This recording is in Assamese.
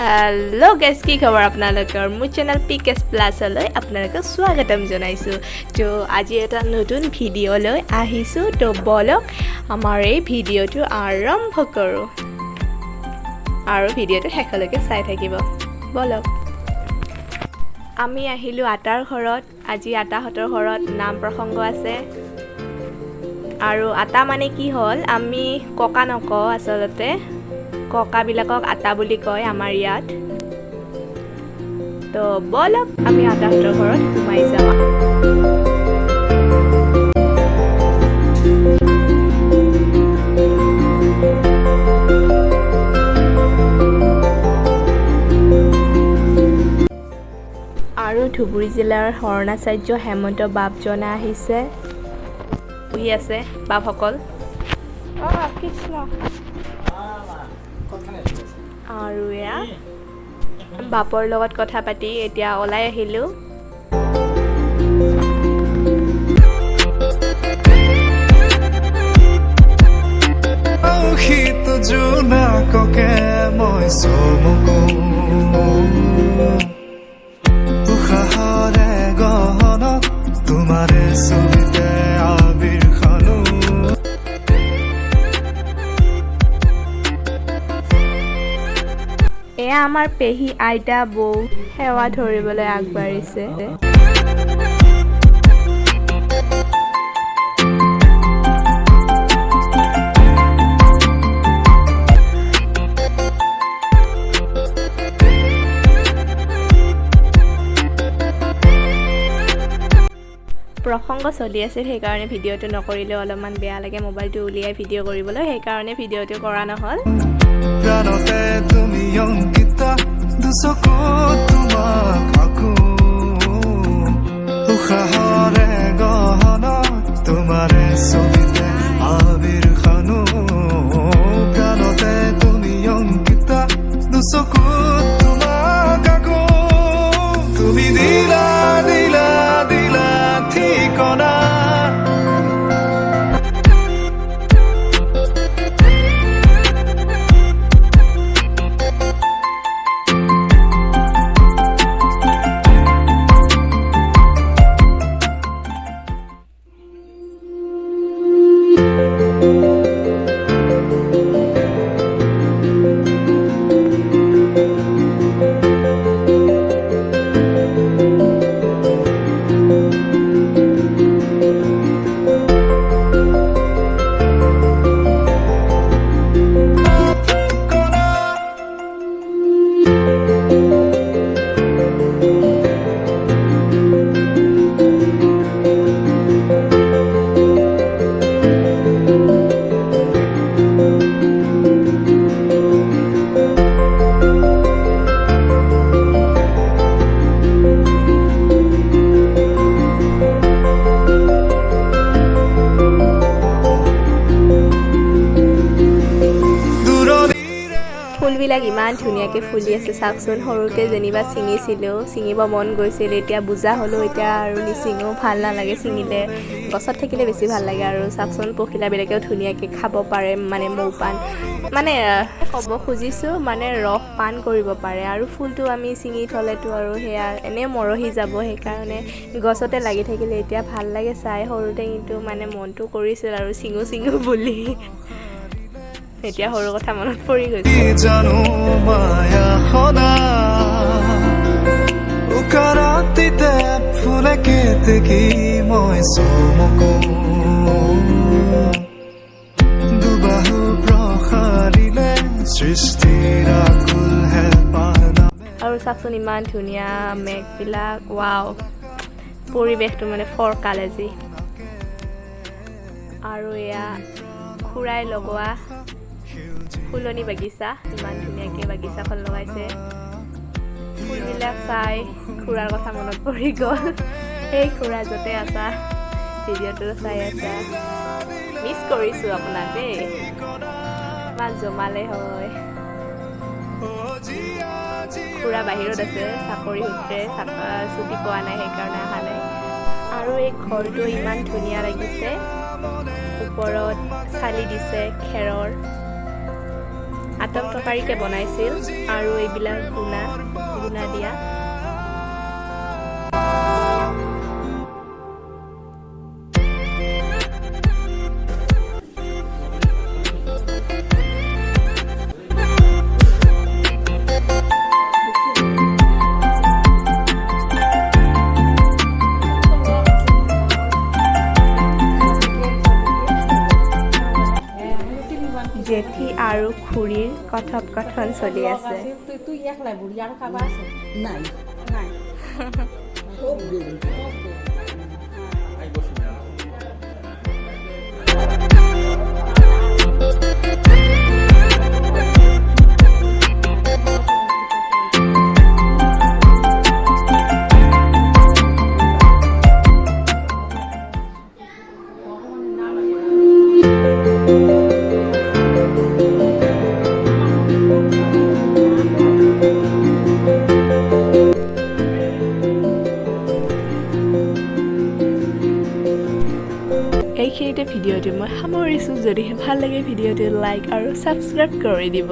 हेलो गाइस की खबर আপোনালোকৰ মোৰ চেনেল পিকেছ প্লাছলৈ আপোনালোকক স্বাগতম জনাইছো তো আজি এটা নতুন ভিডিও লৈ আহিছো তো বলক আমাৰ এই ভিডিওটো আৰম্ভ কৰো আৰু ভিডিওটো শেষলৈকে চাই থাকিব বলক আমি আহিলো আটাৰ ঘৰত আজি আটাহঁতৰ ঘৰত নাম প্ৰসংগ আছে আৰু আটা মানে কি হল আমি ককা নকওঁ আসলতে ককা বিলাকক আটা বুলি কয় আমাৰ ইয়াত তো বলক আমি আটাহঁতৰ ঘৰত সোমাই যাওঁ আৰু ধুবুৰী জিলাৰ হৰণাচাৰ্য হেমন্ত বাপজনা আহিছে বহি আছে বাপসকল কৃষ্ণ আৰু এয়া বাপৰ লগত কথা পাতি এতিয়া ওলাই আহিলো এয়া আমাৰ পেহী আইতা বৌ সেৱা ধৰিবলৈ আগবাঢ়িছে প্ৰসংগ চলি আছিল সেইকাৰণে ভিডিওটো নকৰিলে অলপমান বেয়া লাগে মোবাইলটো উলিয়াই ভিডিও কৰিবলৈ সেইকাৰণে ভিডিওটো কৰা নহল প্ৰাণতে তুমি অঙ্কিতা দুচকু তোমাক আকো উশাহৰে গহন তোমাৰে ছবিতে আবিৰ খানো প্রাণতে তুমি অঙ্কিতা দুচকু তোমাক আকো তুমি দিলা দিলা দিলা ঠিকনা ফুলবিলাক ইমান ধুনীয়াকৈ ফুলি আছে চাওকচোন সৰুতে যেনিবা ছিঙিছিলোঁ ছিঙিব মন গৈছিল এতিয়া বুজা হ'লেও এতিয়া আৰু নিছিঙো ভাল নালাগে ছিঙিলে গছত থাকিলে বেছি ভাল লাগে আৰু চাওকচোন পখিলাবিলাকেও ধুনীয়াকৈ খাব পাৰে মানে মৌ পাণ মানে ক'ব খুজিছোঁ মানে ৰস পান কৰিব পাৰে আৰু ফুলটো আমি ছিঙি থ'লেতো আৰু সেয়া এনেই মৰহি যাব সেইকাৰণে গছতে লাগি থাকিলে এতিয়া ভাল লাগে চাই সৰুতে কিন্তু মানে মনটো কৰিছিল আৰু ছিঙো বুলি এতিয়া সৰু কথা মনত পৰি গৈছে জানো মায়া খনা উকাৰাতিতে ফুলে কেতেকি মই চমকো দুবাহু প্ৰসাৰিলে সৃষ্টিৰ আকুল হেঁপাহ আৰু চাচোন ইমান ধুনীয়া মেঘবিলাক ৱাও পৰিৱেশটো মানে ফৰকাল আজি আৰু এয়া খুৰাই লগোৱা ফুলনি বাগিচা ইমান ধুনীয়াকৈ বাগিচাখন লগাইছে ফুলবিলাক চাই খুৰাৰ কথা মনত পৰি গ'ল এই খুৰা য'তে আছা ভিডিঅ'টো চাই আছা মিছ কৰিছোঁ আপোনাক দেই ইমান জমালে হয় খুৰা বাহিৰত আছে চাকৰি সূত্ৰে ছুটি পোৱা নাই সেইকাৰণে অহা নাই আৰু এই ঘৰটো ইমান ধুনীয়া লাগিছে ওপৰত চালি দিছে খেৰৰ একদম তৰকাৰীকে বনাইছিল আৰু এইবিলাক গুণা দিয়া জেঠী আৰু খুৰীৰ কথোপকথন চলি আছে তুই একলাই বুঢ়ী আৰু খাবা আছে নাই নাই খুব দেৰি এইখিনিতে ভিডিঅ'টো মই সামৰিছোঁ যদিহে ভাল লাগে ভিডিঅ'টো লাইক আৰু ছাবস্ক্ৰাইব কৰি দিব